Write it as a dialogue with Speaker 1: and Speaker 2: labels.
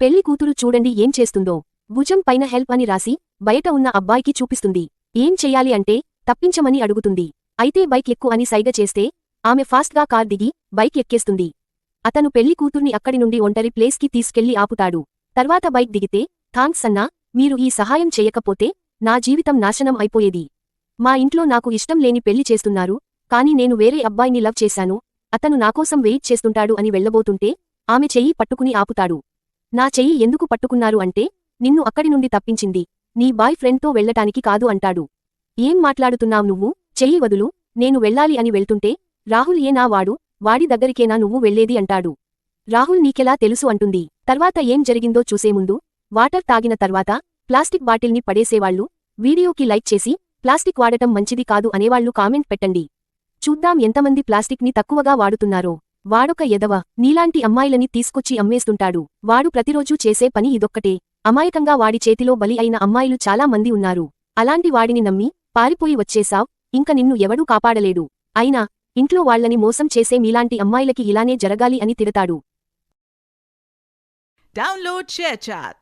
Speaker 1: పెళ్లి కూతురు చూడండి ఏం చేస్తుందో. భుజం పైన హెల్ప్ అని రాసి బయట ఉన్న అబ్బాయికి చూపిస్తుంది. ఏం చెయ్యాలి అంటే తప్పించమని అడుగుతుంది. అయితే బైక్ ఎక్కు అని సైగ చేస్తే ఆమె ఫాస్ట్గా కార్ దిగి బైక్ ఎక్కేస్తుంది. అతను పెళ్లి కూతుర్ని అక్కడి నుండి ఒంటరి ప్లేస్కి తీసుకెళ్లి ఆపుతాడు. తర్వాత బైక్ దిగితే, థాంక్స్ అన్నా, మీరు ఈ సహాయం చెయ్యకపోతే నా జీవితం నాశనం అయిపోయేది. మా ఇంట్లో నాకు ఇష్టం లేని పెళ్లి చేస్తున్నారు, కానీ నేను వేరే అబ్బాయిని లవ్ చేశాను, అతను నాకోసం వెయిట్ చేస్తుంటాడు అని వెళ్లబోతుంటే ఆమె చెయ్యి పట్టుకుని ఆపుతాడు. నా చెయ్యి ఎందుకు పట్టుకున్నారు అంటే, నిన్ను అక్కడి నుండి తప్పించింది నీ బాయ్ ఫ్రెండ్తో వెళ్లటానికి కాదు అంటాడు. ఏం మాట్లాడుతున్నావ్ నువ్వు, చెయ్యి వదులు, నేను వెళ్ళాలి అని వెళ్తుంటే రాహుల్ ఏనా వాడు, వాడి దగ్గరికేనా నువ్వు వెళ్లేది అంటాడు. రాహుల్ నీకెలా తెలుసు అంటుంది. తర్వాత ఏం జరిగిందో చూసేముందు, వాటర్ తాగిన తర్వాత ప్లాస్టిక్ బాటిల్ని పడేసేవాళ్లు వీడియోకి లైక్ చేసి ప్లాస్టిక్ వాడటం మంచిది కాదు అనేవాళ్లు కామెంట్ పెట్టండి. చూద్దాం ఎంతమంది ప్లాస్టిక్ ని తక్కువగా వాడుతున్నారో. వాడొక ఎదవ, నీలాంటి అమ్మాయిలని తీసుకొచ్చి అమ్మేస్తుంటాడు. వాడు ప్రతిరోజూ చేసే పని ఇదొక్కటే. అమాయకంగా వాడి చేతిలో బలి అయిన అమ్మాయిలు చాలా మంది ఉన్నారు. అలాంటి వాడిని నమ్మి పారిపోయి వచ్చేశావ్, ఇంక నిన్ను ఎవడూ కాపాడలేడు. అయినా ఇంట్లో వాళ్లని మోసం చేసే మీలాంటి అమ్మాయిలకి ఇలానే జరగాలి అని తిడతాడు.
Speaker 2: Download ShareChat.